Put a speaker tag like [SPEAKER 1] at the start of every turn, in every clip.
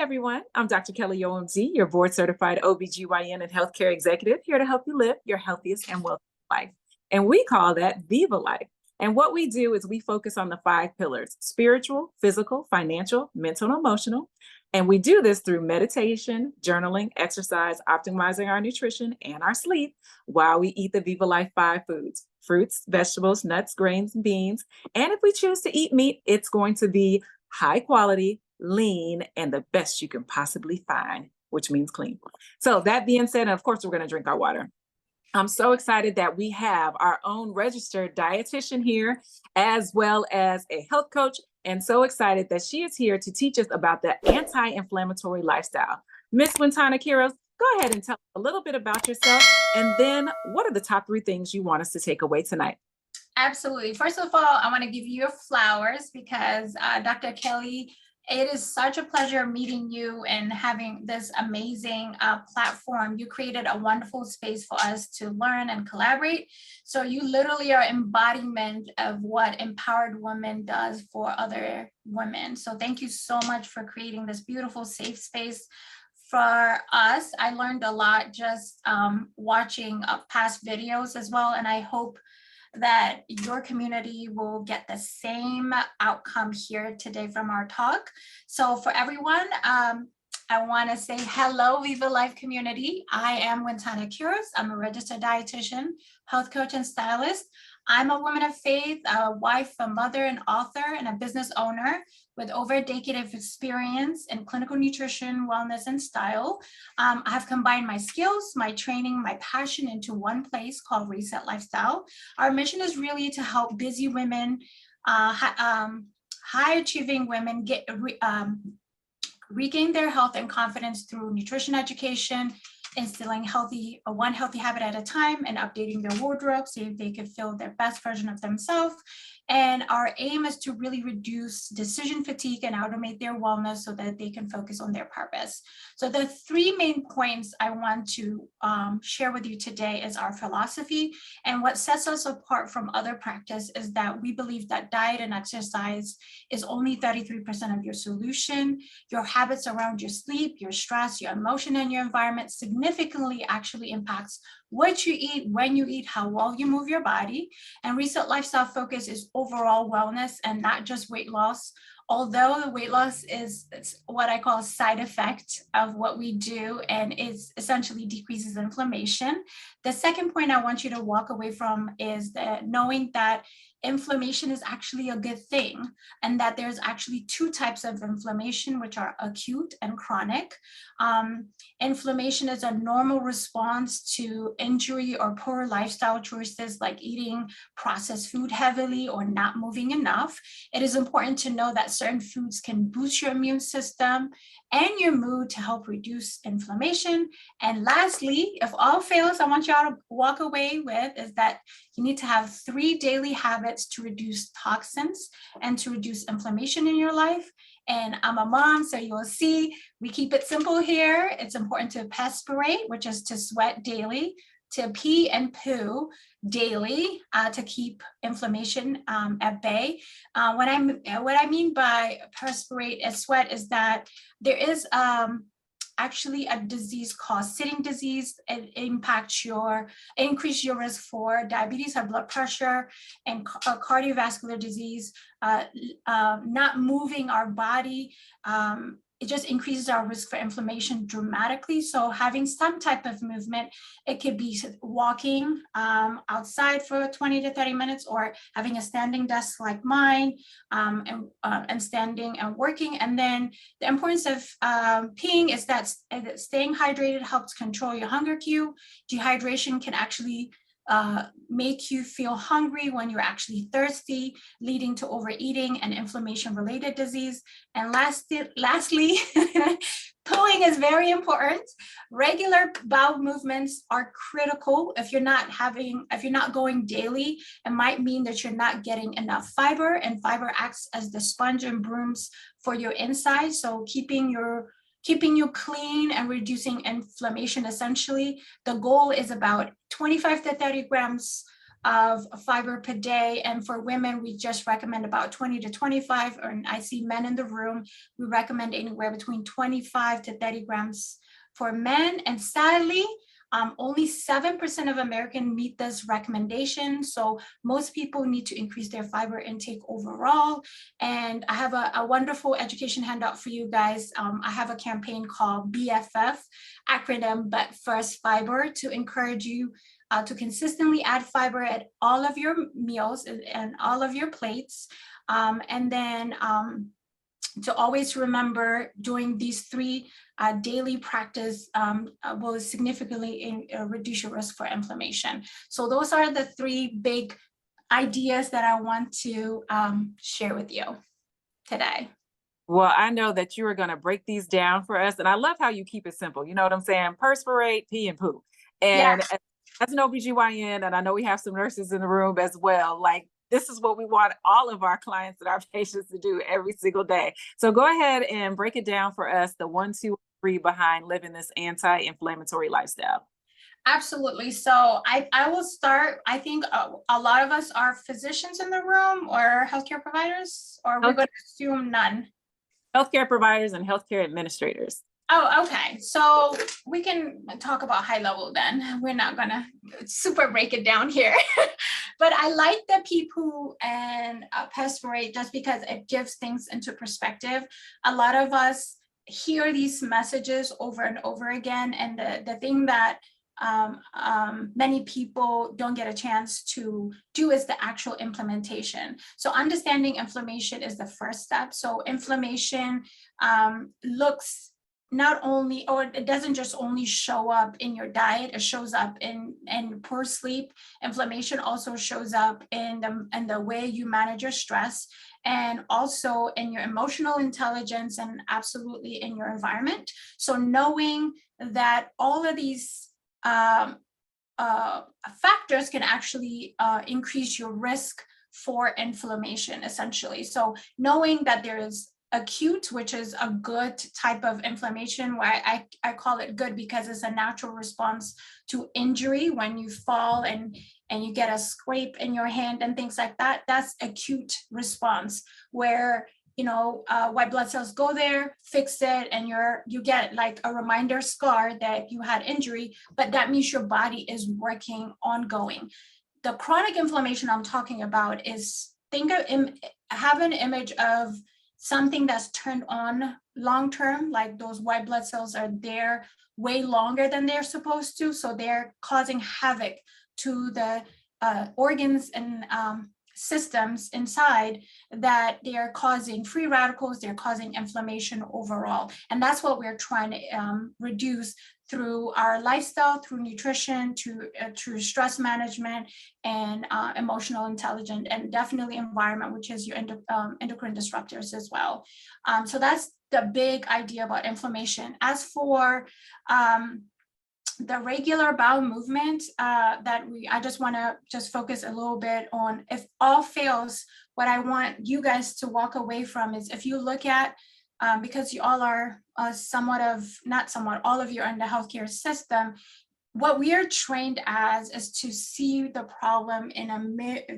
[SPEAKER 1] everyone. I'm Dr. Kelly OMZ, your board certified OBGYN and healthcare executive, here to help you live your healthiest and wealthiest life. And we call that Viva Life. And what we do is we focus on the 5 pillars: spiritual, physical, financial, mental, and emotional. And we do this through meditation, journaling, exercise, optimizing our nutrition and our sleep while we eat the Viva Life 5 foods: fruits, vegetables, nuts, grains, and beans. And if we choose to eat meat, it's going to be high quality, lean, and the best you can possibly find, which means clean. So that being said, and of course, we're going to drink our water. I'm so excited that we have our own registered dietitian here, as well as a health coach, and so excited that she is here to teach us about the anti-inflammatory lifestyle. Miss Wintana Kiros, go ahead and tell us a little bit about yourself, and then what are the top 3 things you want us to take away tonight?
[SPEAKER 2] Absolutely. First of all, I want to give you your flowers because Dr. Kelly, it is such a pleasure meeting you and having this amazing platform. You created a wonderful space for us to learn and collaborate. So you literally are embodiment of what empowered women does for other women. So thank you so much for creating this beautiful safe space for us. I learned a lot just watching past videos as well. And I hope that your community will get the same outcome here today from our talk. So for everyone, I want to say hello, Viva Life community. I am Wintana Kiros. I'm a registered dietitian, health coach, and stylist. I'm a woman of faith, a wife, a mother, an author, and a business owner with over a decade of experience in clinical nutrition, wellness, and style. I have combined my skills, my training, my passion into one place called Reset Lifestyle. Our mission is really to help busy women, high-achieving women regain their health and confidence through nutrition education, instilling one healthy habit at a time, and updating their wardrobe so they could feel their best version of themselves. And our aim is to really reduce decision fatigue and automate their wellness so that they can focus on their purpose. So the 3 main points I want to share with you today is our philosophy. And what sets us apart from other practice is that we believe that diet and exercise is only 33% of your solution. Your habits around your sleep, your stress, your emotion, and your environment significantly actually impacts what you eat, when you eat, how well you move your body. And Reset Lifestyle focus is overall wellness and not just weight loss. Although the weight loss is what I call a side effect of what we do, and it essentially decreases inflammation. The second point I want you to walk away from is that knowing that inflammation is actually a good thing, and that there's actually 2 types of inflammation, which are acute and chronic. Inflammation is a normal response to injury or poor lifestyle choices like eating processed food heavily or not moving enough. It is important to know that certain foods can boost your immune system and your mood to help reduce inflammation. And lastly, if all fails, I want y'all to walk away with is that you need to have 3 daily habits to reduce toxins and to reduce inflammation in your life. And I'm a mom, so you'll see we keep it simple here. It's important to perspirate, which is to sweat daily, to pee and poo daily to keep inflammation at bay. What I mean by perspirate and sweat is that there is actually a disease called sitting disease. It increase your risk for diabetes, high blood pressure, and cardiovascular disease. Not moving our body, it just increases our risk for inflammation dramatically. So having some type of movement, it could be walking outside for 20 to 30 minutes, or having a standing desk like mine, and standing and working. And then the importance of peeing is that staying hydrated helps control your hunger cue. Dehydration can actually make you feel hungry when you're actually thirsty, leading to overeating and inflammation-related disease. And lastly, pooing is very important. Regular bowel movements are critical. If you're not going daily, it might mean that you're not getting enough fiber, and fiber acts as the sponge and brooms for your insides. So keeping you clean and reducing inflammation, essentially. The goal is about 25 to 30 grams of fiber per day. And for women, we just recommend about 20 to 25, or I see men in the room, we recommend anywhere between 25 to 30 grams for men. And sadly, only 7% of Americans meet this recommendation. So most people need to increase their fiber intake overall. And I have a wonderful education handout for you guys. I have a campaign called BFF, acronym, but first fiber, to encourage you to consistently add fiber at all of your meals and all of your plates. And then to always remember doing these three daily practice will significantly reduce your risk for inflammation. So those are the three big ideas that I want to share with you today.
[SPEAKER 1] Well, I know that you are going to break these down for us. And I love how you keep it simple. You know what I'm saying? Perspirate, pee, and poo. And as an OBGYN, and I know we have some nurses in the room as well, like, this is what we want all of our clients and our patients to do every single day. So go ahead and break it down for us, the 1, 2, 3 behind living this anti-inflammatory lifestyle.
[SPEAKER 2] Absolutely. So I will start. I think a lot of us are physicians in the room or healthcare providers, or we're going to assume none.
[SPEAKER 1] Healthcare providers and healthcare administrators.
[SPEAKER 2] Oh, okay. So we can talk about high level then. We're not going to super break it down here. But I like the pee poo and perspirate just because it gives things into perspective. A lot of us hear these messages over and over again. And the thing that many people don't get a chance to do is the actual implementation. So understanding inflammation is the first step. So inflammation looks not only, or it doesn't just only show up in your diet, it shows up in poor sleep. Inflammation also shows up in the way you manage your stress, and also in your emotional intelligence, and absolutely in your environment. So knowing that all of these factors can actually increase your risk for inflammation, essentially. So knowing that there is acute, which is a good type of inflammation, where I call it good because it's a natural response to injury. When you fall and you get a scrape in your hand and things like that, that's acute response, where white blood cells go there, fix it, and you get like a reminder scar that you had injury, but that means your body is working ongoing. The chronic inflammation I'm talking about is, have an image of something that's turned on long term, like those white blood cells are there way longer than they're supposed to. So they're causing havoc to the organs and systems inside, that they are causing free radicals, they're causing inflammation overall. And that's what we're trying to reduce through our lifestyle, through nutrition, through stress management, and emotional intelligence, and definitely environment, which is your endocrine disruptors as well. So that's the big idea about inflammation. As for the regular bowel movement, I just want to focus a little bit on, if all fails, what I want you guys to walk away from is, if you look at, because you all are all of you are in the healthcare system, what we are trained as is to see the problem in a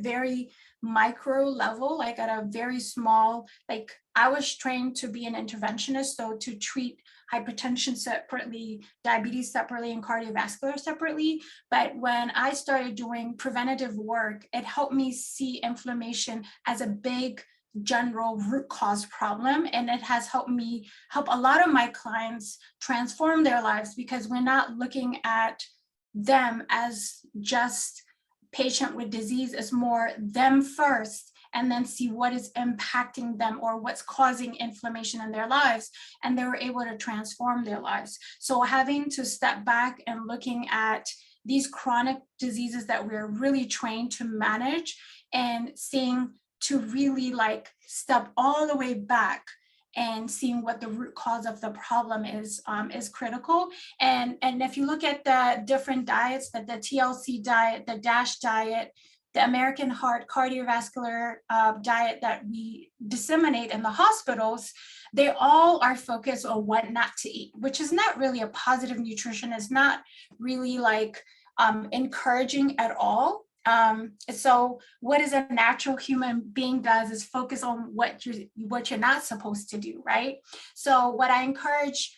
[SPEAKER 2] very micro level, like at a very small, like I was trained to be an interventionist, so to treat hypertension separately, diabetes separately, and cardiovascular separately. But when I started doing preventative work, it helped me see inflammation as a big general root cause problem. And it has helped me help a lot of my clients transform their lives, because we're not looking at them as just patient with disease, is more them first, and then see what is impacting them or what's causing inflammation in their lives, and they were able to transform their lives. So having to step back and looking at these chronic diseases that we're really trained to manage, and seeing to really like step all the way back and seeing what the root cause of the problem is critical. And if you look at the different diets, the TLC diet, the DASH diet, the American Heart Cardiovascular diet that we disseminate in the hospitals, they all are focused on what not to eat, which is not really a positive nutrition. It's not really like encouraging at all. So what is a natural human being does is focus on what you're not supposed to do, right? So what I encourage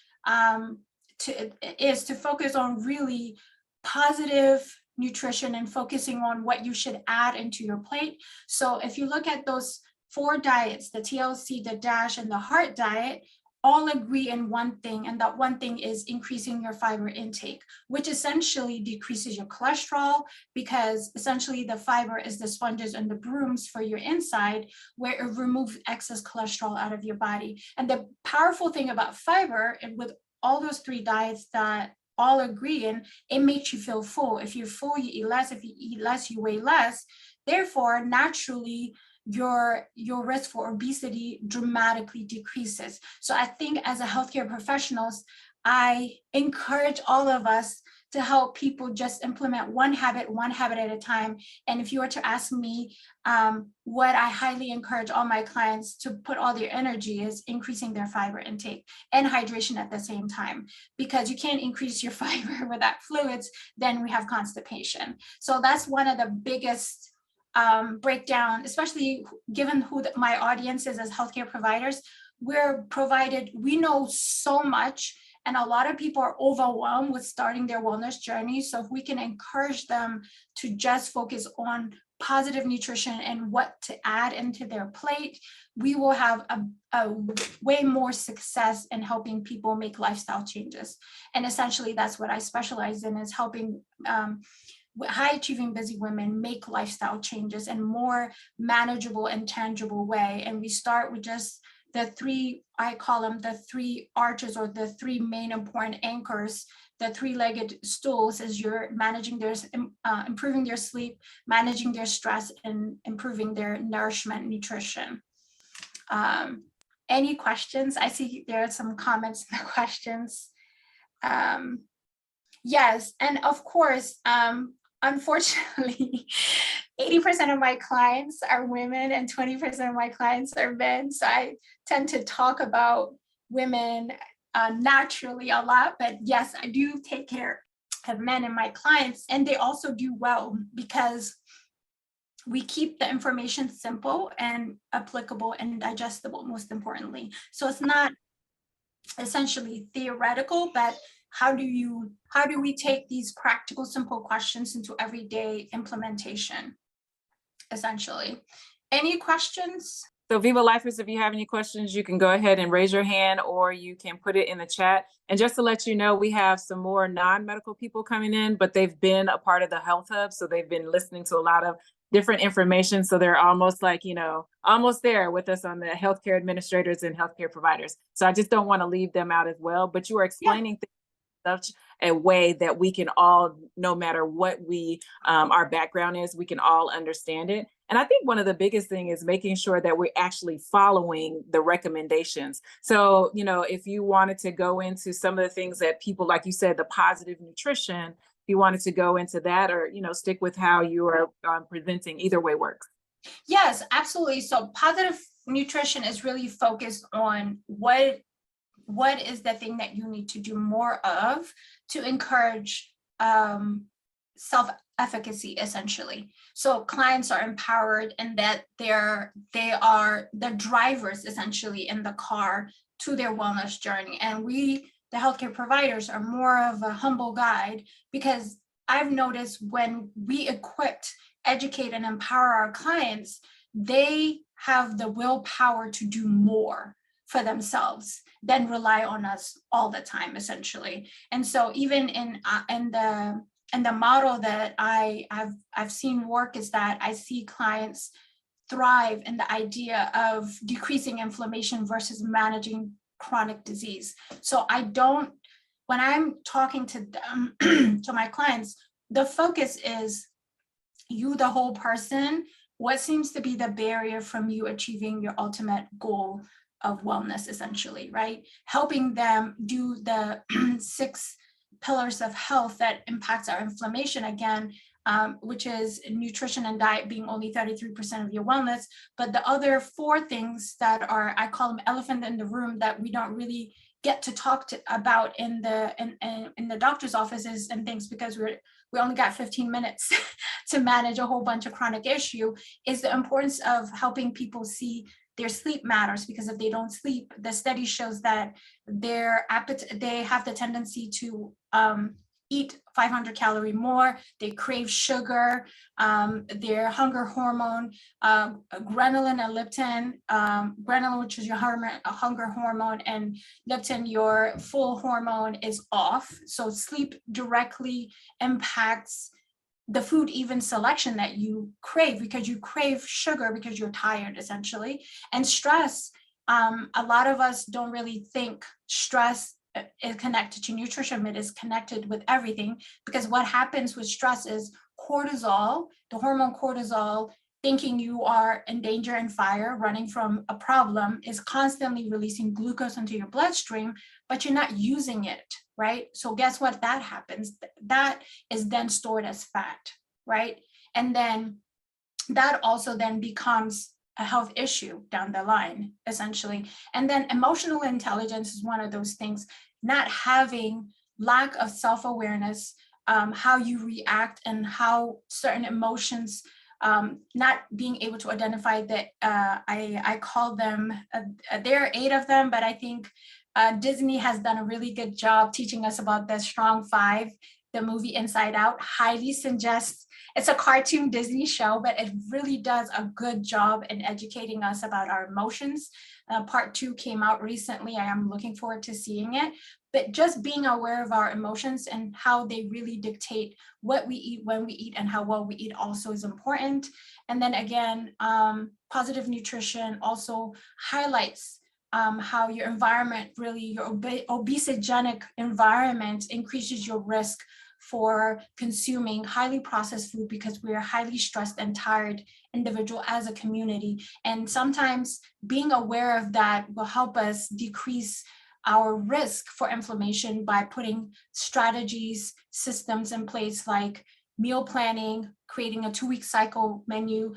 [SPEAKER 2] is to focus on really positive nutrition and focusing on what you should add into your plate. So if you look at those 4 diets, the TLC, the DASH, and the heart diet, all agree in one thing, and that one thing is increasing your fiber intake, which essentially decreases your cholesterol, because essentially the fiber is the sponges and the brooms for your inside, where it removes excess cholesterol out of your body. And the powerful thing about fiber, and with all those 3 diets that all agree in, it makes you feel full. If you're full, you eat less. If you eat less, you weigh less. Therefore, naturally, your risk for obesity dramatically decreases. So I think as a healthcare professionals, I encourage all of us to help people just implement one habit at a time. And if you were to ask me, what I highly encourage all my clients to put all their energy is increasing their fiber intake and hydration at the same time, because you can't increase your fiber without fluids, then we have constipation. So that's one of the biggest breakdown, especially given who my audience is as healthcare providers. We know so much, and a lot of people are overwhelmed with starting their wellness journey. So if we can encourage them to just focus on positive nutrition and what to add into their plate, we will have a way more success in helping people make lifestyle changes. And essentially that's what I specialize in, is helping high achieving busy women make lifestyle changes in more manageable and tangible way. And we start with just the 3, I call them the 3 arches, or the 3 main important anchors. The 3-legged stools is you're managing their, improving their sleep, managing their stress, and improving their nourishment, nutrition. Any questions? I see there are some comments in the questions. Yes, and of course, unfortunately, 80% of my clients are women and 20% of my clients are men. So I tend to talk about women naturally a lot, but yes, I do take care of men in my clients, and they also do well because we keep the information simple and applicable and digestible, most importantly. So it's not essentially theoretical, but how do we take these practical, simple questions into everyday implementation, essentially? Any questions?
[SPEAKER 1] So Viva Lifers, if you have any questions, you can go ahead and raise your hand, or you can put it in the chat. And just to let you know, we have some more non-medical people coming in, but they've been a part of the Health Hub. So they've been listening to a lot of different information. So they're almost like, almost there with us on the healthcare administrators and healthcare providers. So I just don't want to leave them out as well. But you are explaining things such a way that we can all, no matter what our background is, we can all understand it. And I think one of the biggest things is making sure that we're actually following the recommendations. So, if you wanted to go into some of the things that people, like you said, the positive nutrition, if you wanted to go into that, or, stick with how you are presenting, either way works.
[SPEAKER 2] Yes, absolutely. So positive nutrition is really focused on what is the thing that you need to do more of to encourage self-efficacy, essentially. So clients are empowered, and that they are the drivers, essentially, in the car to their wellness journey. And we, the healthcare providers, are more of a humble guide, because I've noticed when we educate, and empower our clients, they have the willpower to do more for themselves than rely on us all the time, essentially. And so even in the model that I've seen work is that I see clients thrive in the idea of decreasing inflammation versus managing chronic disease. So when I'm talking to them, to my clients, the focus is you, the whole person. What seems to be the barrier from you achieving your ultimate goal of wellness, essentially, right? Helping them do the 6 pillars of health that impacts our inflammation again, which is nutrition and diet being only 33% of your wellness, but the other 4 things that are, I call them elephant in the room, that we don't really get to talk about in the doctor's offices and things, because we only got 15 minutes to manage a whole bunch of chronic issue, is the importance of helping people see their sleep matters. Because if they don't sleep, the study shows that they have the tendency to eat 500 calorie more, they crave sugar, their hunger hormone, ghrelin and leptin, ghrelin, which is your hunger hormone, and leptin, your full hormone, is off. So sleep directly impacts the food even selection that you crave, because you crave sugar because you're tired, essentially. And stress, a lot of us don't really think stress is connected to nutrition. It is connected with everything, because what happens with stress is cortisol, the hormone cortisol, thinking you are in danger and fire, running from a problem, is constantly releasing glucose into your bloodstream, but you're not using it, right? So guess what? That happens. That is then stored as fat, right? And then that also then becomes a health issue down the line, essentially. And then emotional intelligence is one of those things, not having, lack of self-awareness, how you react and how certain emotions, not being able to identify that. I call them, there are 8 of them, but I think Disney has done a really good job teaching us about the strong 5. The movie Inside Out, highly suggest. It's a cartoon Disney show, but it really does a good job in educating us about our emotions. Part 2 came out recently. I am looking forward to seeing it. But just being aware of our emotions and how they really dictate what we eat, when we eat, and how well we eat also is important. And then again, positive nutrition also highlights how your environment, really your obesogenic environment, increases your risk for consuming highly processed food, because we are highly stressed and tired individual as a community. And sometimes being aware of that will help us decrease our risk for inflammation by putting strategies, systems in place, like meal planning, creating a 2-week cycle menu,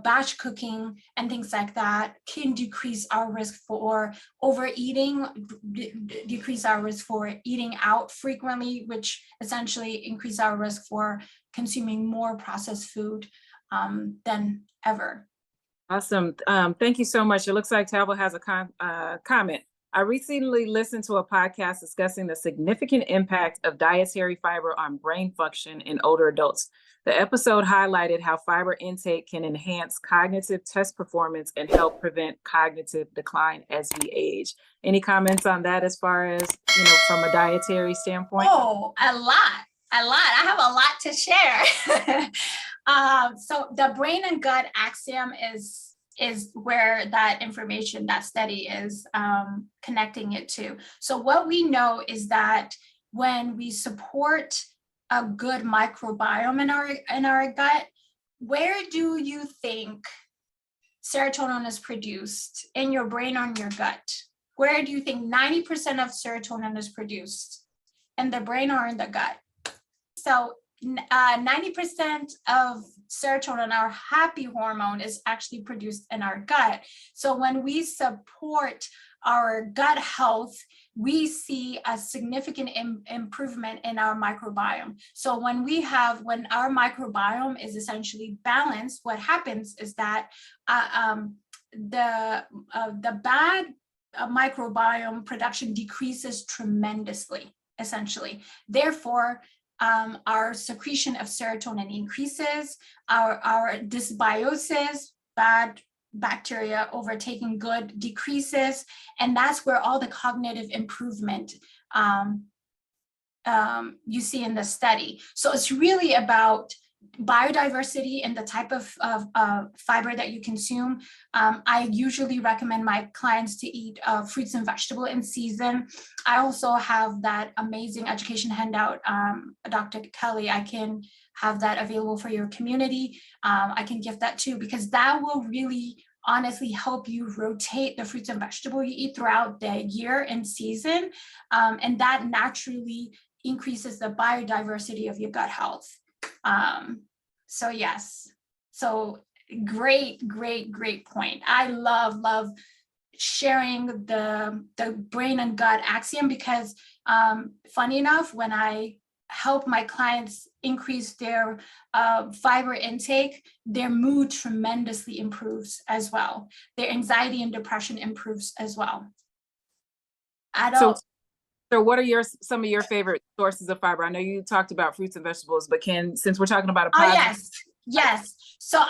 [SPEAKER 2] batch cooking, and things like that can decrease our risk for overeating, decrease our risk for eating out frequently, which essentially increase our risk for consuming more processed food than ever.
[SPEAKER 1] Awesome. Thank you so much. It looks like Talbot has a comment. I recently listened to a podcast discussing the significant impact of dietary fiber on brain function in older adults. The episode highlighted how fiber intake can enhance cognitive test performance and help prevent cognitive decline as we age. Any comments on that as far as, from a dietary standpoint?
[SPEAKER 2] Oh, a lot. I have a lot to share. So the brain and gut axiom is where that information, that study is connecting it to. So what we know is that when we support a good microbiome in our gut, where do you think serotonin is produced? In your brain or in your gut? Where do you think 90% of serotonin is produced? In the brain or in the gut? So 90% of serotonin, our happy hormone, is actually produced in our gut. So when we support our gut health, we see a significant improvement in our microbiome. So when our microbiome is essentially balanced, what happens is that the bad microbiome production decreases tremendously, essentially. Therefore, our secretion of serotonin increases, our dysbiosis, bad bacteria overtaking good, decreases, and that's where all the cognitive improvement you see in the study. So it's really about biodiversity and the type of fiber that you consume. I usually recommend my clients to eat fruits and vegetables in season. I also have that amazing education handout, Dr. Kelly. I can have that available for your community. I can gift that too, because that will really honestly help you rotate the fruits and vegetables you eat throughout the year and season. And that naturally increases the biodiversity of your gut health. So yes, so great point. I love sharing the brain and gut axiom, because funny enough, when I help my clients increase their fiber intake, their mood tremendously improves as well. Their anxiety and depression improves as well.
[SPEAKER 1] So what are some of your favorite sources of fiber? I know you talked about fruits and vegetables, but since we're talking about a positive.
[SPEAKER 2] Yes. So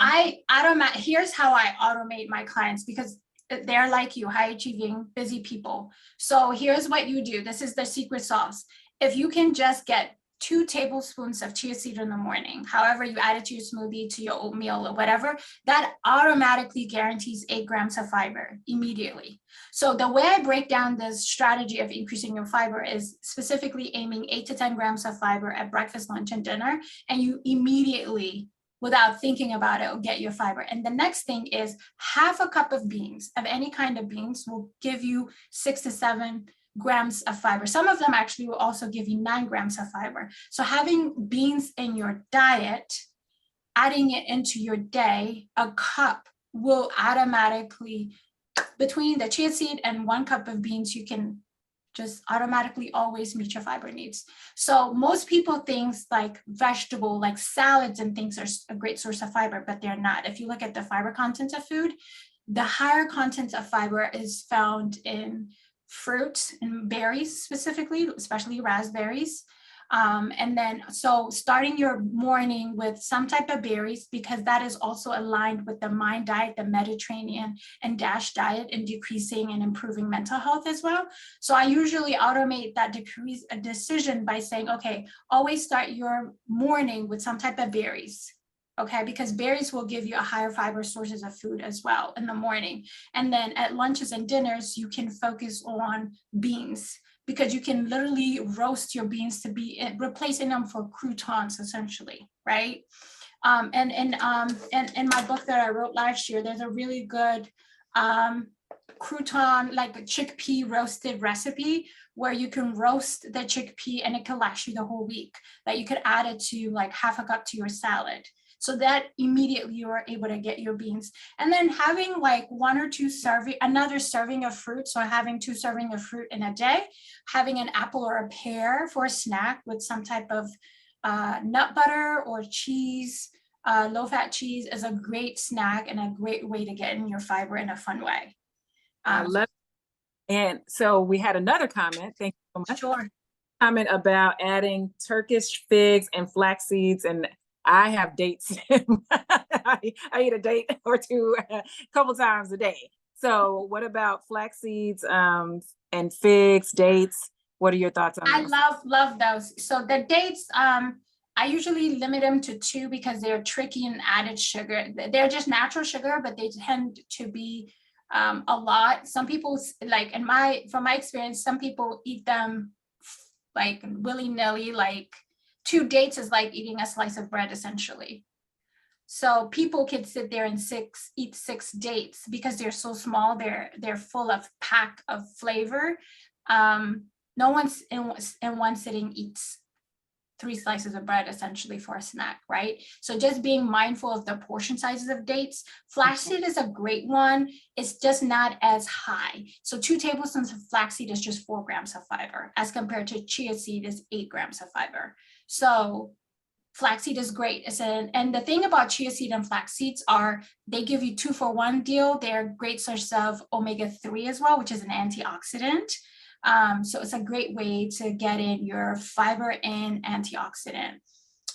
[SPEAKER 2] here's how I automate my clients, because they're like you, high achieving, busy people. So here's what you do. This is the secret sauce. If you can just get 2 tablespoons of chia seed in the morning, however you add it to your smoothie, to your oatmeal or whatever, that automatically guarantees 8 grams of fiber immediately. So the way I break down this strategy of increasing your fiber is specifically aiming 8 to 10 grams of fiber at breakfast, lunch, and dinner, and you immediately, without thinking about it, will get your fiber. And the next thing is half a cup of beans, of any kind of beans, will give you 6 to 7 grams of fiber. Some of them actually will also give you 9 grams of fiber. So having beans in your diet, adding it into your day, a cup will automatically, between the chia seed and 1 cup of beans, you can just automatically always meet your fiber needs. So most people think like vegetable, like salads and things are a great source of fiber, but they're not. If you look at the fiber content of food, the higher content of fiber is found in fruits and berries specifically, especially raspberries. And then, so starting your morning with some type of berries, because that is also aligned with the MIND diet, the Mediterranean and DASH diet, and decreasing and improving mental health as well. So I usually automate that decision by saying, okay, always start your morning with some type of berries. Okay, because berries will give you a higher fiber sources of food as well in the morning. And then at lunches and dinners, you can focus on beans, because you can literally roast your beans to be replacing them for croutons, essentially, right? And in my book that I wrote last year, there's a really good crouton, like a chickpea roasted recipe, where you can roast the chickpea and it can last you the whole week. That you could add it to like half a cup to your salad. So that immediately you are able to get your beans. And then having like 1 or 2 another serving of fruit. So having 2 servings of fruit in a day, having an apple or a pear for a snack with some type of nut butter or cheese, low-fat cheese is a great snack and a great way to get in your fiber in a fun way.
[SPEAKER 1] I love it. And so we had another comment. Thank you so much.
[SPEAKER 2] Sure.
[SPEAKER 1] Comment about adding Turkish figs and flax seeds, and I have dates. I eat a date or 2 a couple times a day. So what about flax seeds and figs, dates? What are your thoughts on those?
[SPEAKER 2] I love those. So the dates, I usually limit them to 2 because they're tricky and added sugar. They're just natural sugar, but they tend to be a lot. Some people, like from my experience, some people eat them like willy-nilly, like 2 dates is like eating a slice of bread, essentially. So people can sit there and eat 6 dates because they're so small. They're full of pack of flavor. No one's in one sitting eats 3 slices of bread essentially for a snack, right? So just being mindful of the portion sizes of dates. Flaxseed is a great one. It's just not as high. So 2 tablespoons of flaxseed is just 4 grams of fiber, as compared to chia seed is 8 grams of fiber. So flaxseed is great. And the thing about chia seed and flax seeds are they give you 2-for-1 deal. They're a great source of omega-3 as well, which is an antioxidant. So it's a great way to get in your fiber and antioxidant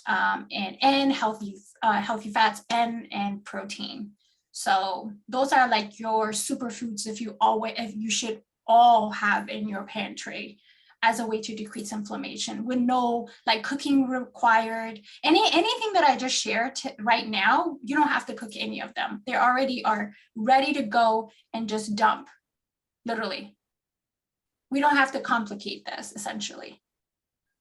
[SPEAKER 2] and healthy fats and protein. So those are like your superfoods if you should all have in your pantry as a way to decrease inflammation with no like cooking required. Anything that I just shared right now, you don't have to cook any of them. They already are ready to go and just dump, literally. We don't have to complicate this, essentially.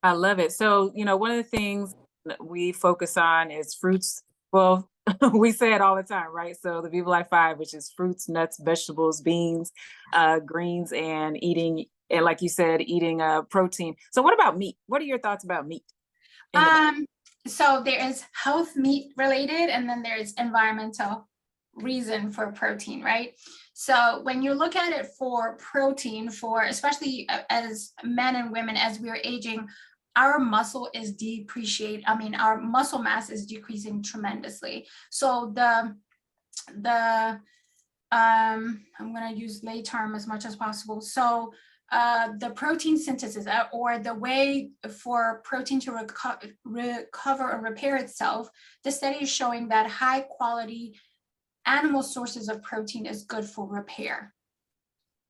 [SPEAKER 1] I love it. So, one of the things that we focus on is fruits. Well, we say it all the time, right? So the Viva Life 5, which is fruits, nuts, vegetables, beans, greens, and eating, and like you said, eating protein. So what about meat? What are your thoughts about meat?
[SPEAKER 2] So there is health meat related, and then there's environmental reason for protein, right? So when you look at it for protein, for especially as men and women, as we're aging, our muscle is depreciating. I mean, our muscle mass is decreasing tremendously. So I'm going to use lay term as much as possible. So the protein synthesis, or the way for protein to recover or repair itself, the study is showing that high quality animal sources of protein is good for repair,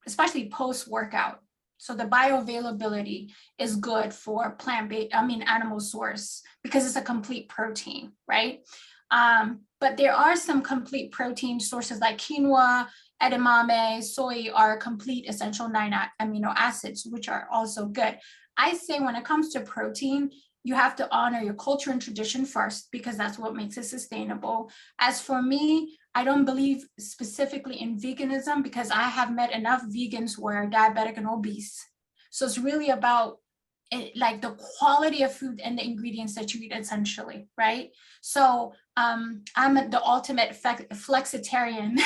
[SPEAKER 2] especially post-workout. So the bioavailability is good for plant-based, animal source, because it's a complete protein, right? But there are some complete protein sources like quinoa, edamame, soy are complete essential 9 amino acids, which are also good. I say when it comes to protein, you have to honor your culture and tradition first, because that's what makes it sustainable. As for me, I don't believe specifically in veganism, because I have met enough vegans who are diabetic and obese. So it's really about like the quality of food and the ingredients that you eat, essentially, right? So I'm the ultimate flexitarian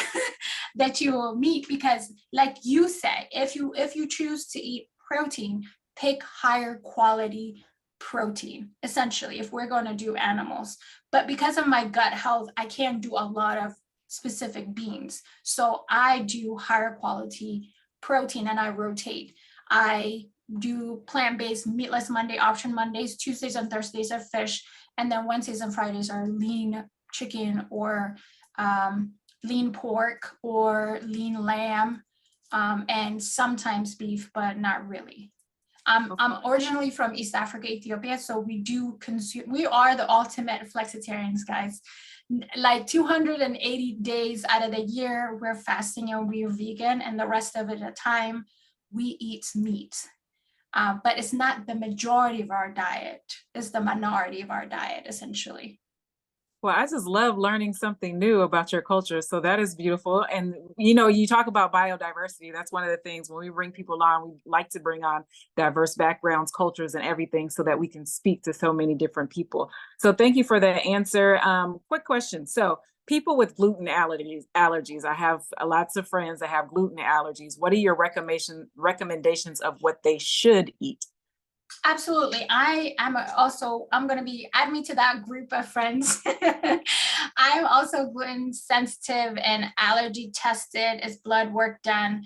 [SPEAKER 2] that you will meet, because like you said, if you choose to eat protein, pick higher quality protein, essentially, if we're going to do animals. But because of my gut health, I can't do a lot of specific beans. So I do higher quality protein, and I rotate. I do plant-based meatless Monday, option Mondays, Tuesdays and Thursdays are fish, and then Wednesdays and Fridays are lean chicken, or lean pork, or lean lamb, and sometimes beef, but not really. I'm originally from East Africa, Ethiopia, so we are the ultimate flexitarians, guys. Like 280 days out of the year, we're fasting and we're vegan, and the rest of it at time, we eat meat. But it's not the majority of our diet, it's the minority of our diet, essentially.
[SPEAKER 1] Well, I just love learning something new about your culture. So that is beautiful. And, you talk about biodiversity. That's one of the things when we bring people on, we like to bring on diverse backgrounds, cultures, and everything so that we can speak to so many different people. So thank you for that answer. Quick question. So people with gluten allergies, I have lots of friends that have gluten allergies. What are your recommendations of what they should eat?
[SPEAKER 2] Absolutely. I'm going to be, add me to that group of friends. I'm also gluten sensitive and allergy tested, is blood work done.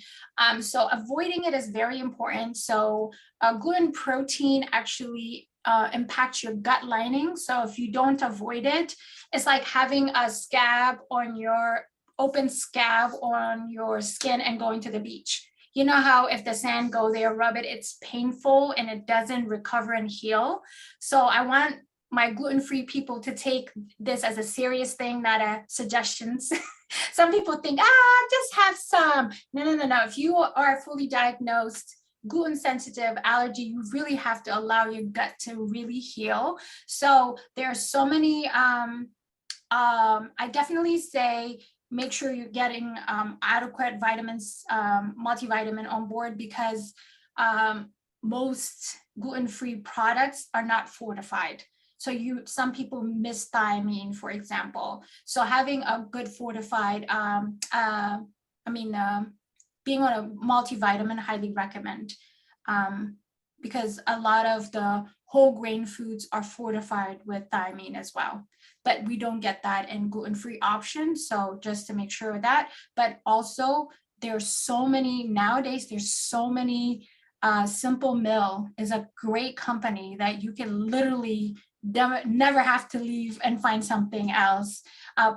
[SPEAKER 2] So avoiding it is very important. So gluten protein actually impacts your gut lining. So if you don't avoid it, it's like having a open scab on your skin and going to the beach. You know how if the sand goes there, rub it, it's painful and it doesn't recover and heal. So I want my gluten-free people to take this as a serious thing, not a suggestions. Some people think, just have some. No. If you are fully diagnosed gluten sensitive allergy, you really have to allow your gut to really heal. So there are so many, I definitely say, make sure you're getting adequate vitamins, multivitamin on board, because most gluten-free products are not fortified. So some people miss thiamine, for example. So having a good fortified, being on a multivitamin, highly recommend, because a lot of the whole grain foods are fortified with thiamine as well. But we don't get that in gluten-free options. So just to make sure of that, but also there's so many Simple Mill is a great company that you can literally never have to leave and find something else.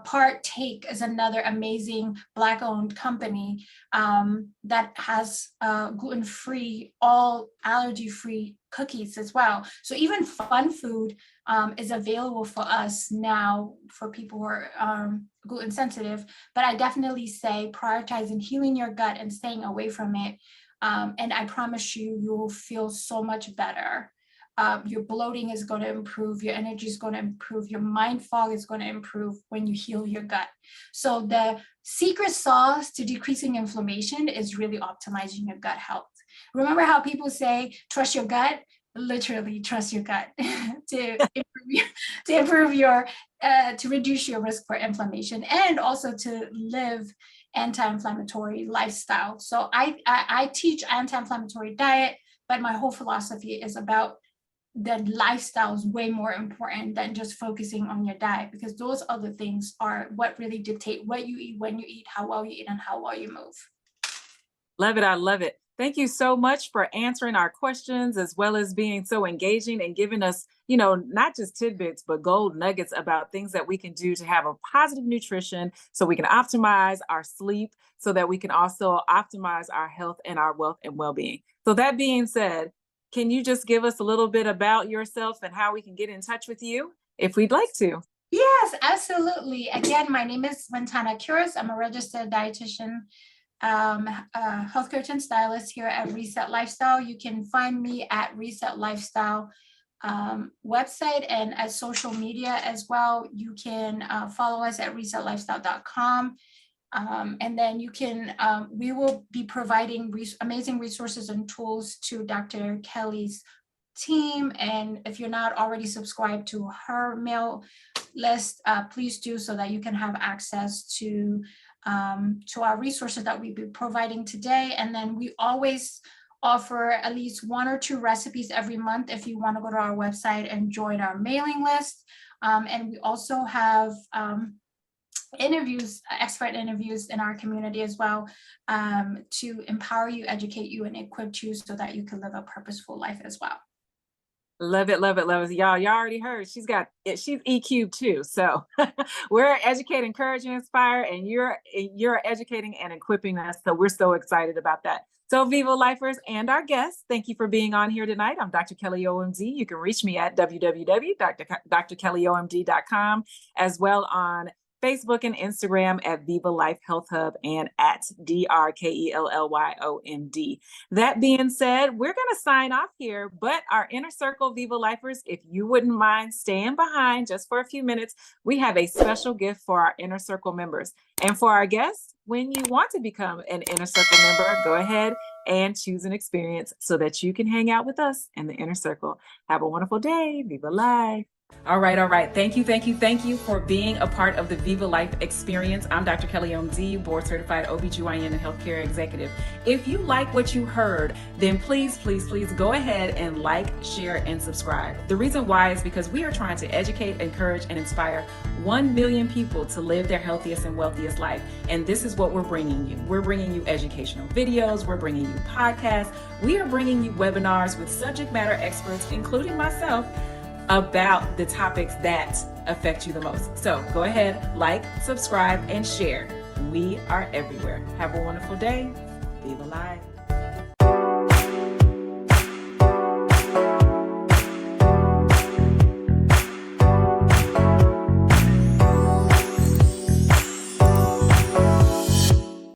[SPEAKER 2] Partake is another amazing Black-owned company that has gluten-free, all allergy-free cookies as well. So even Fun Food is available for us now for people who are gluten sensitive. But I definitely say prioritizing healing your gut and staying away from it. And I promise you, you'll feel so much better. Your bloating is going to improve, your energy is going to improve, your mind fog is going to improve when you heal your gut. So the secret sauce to decreasing inflammation is really optimizing your gut health. Remember how people say, trust your gut? Literally trust your gut to improve your to reduce your risk for inflammation and also to live anti-inflammatory lifestyle. So I teach anti-inflammatory diet, but my whole philosophy is about the lifestyle is way more important than just focusing on your diet, because those other things are what really dictate what you eat, when you eat, how well you eat, and how well you move.
[SPEAKER 1] Love it. I love it. Thank you so much for answering our questions, as well as being so engaging and giving us, not just tidbits, but gold nuggets about things that we can do to have a positive nutrition so we can optimize our sleep, so that we can also optimize our health and our wealth and well-being. So that being said, can you just give us a little bit about yourself and how we can get in touch with you if we'd like to?
[SPEAKER 2] Yes, absolutely. Again, my name is Wintana Kiros. I'm a registered dietitian, health coach and stylist here at Reset Lifestyle. You can find me at Reset Lifestyle website and at social media as well. You can follow us at resetlifestyle.com. And then you can, we will be providing amazing resources and tools to Dr. Kelly's team. And if you're not already subscribed to her mail list, please do, so that you can have access to our resources that we'll be providing today. And then we always offer at least 1 or 2 recipes every month if you want to go to our website and join our mailing list. And we also have expert interviews in our community as well, to empower you, educate you, and equip you so that you can live a purposeful life as well.
[SPEAKER 1] Love it, love it, love it. Y'all already heard she's got it. She's EQ too. So we're educating, encourage, and inspire, and you're educating and equipping us. So we're so excited about that. So Viva Lifers and our guests, thank you for being on here tonight. I'm Dr. Kelly OMD. You can reach me at www.drkellyomd.com, as well on Facebook and Instagram at Viva Life Health Hub and at DRKELLYOMD. That being said, we're going to sign off here, but our Inner Circle Viva Lifers, if you wouldn't mind staying behind just for a few minutes, we have a special gift for our Inner Circle members. And for our guests, when you want to become an Inner Circle member, go ahead and choose an experience so that you can hang out with us in the Inner Circle. Have a wonderful day. Viva Life. All right. Thank you for being a part of the Viva Life experience. I'm Dr. Kelly OMD, board certified OBGYN and healthcare executive. If you like what you heard, then please go ahead and like, share, and subscribe. The reason why is because we are trying to educate, encourage, and inspire 1 million people to live their healthiest and wealthiest life. And this is what we're bringing you. We're bringing you educational videos. We're bringing you podcasts. We are bringing you webinars with subject matter experts, including myself, about the topics that affect you the most. So go ahead, like, subscribe, and share. We are everywhere. Have a wonderful day. Viva Life.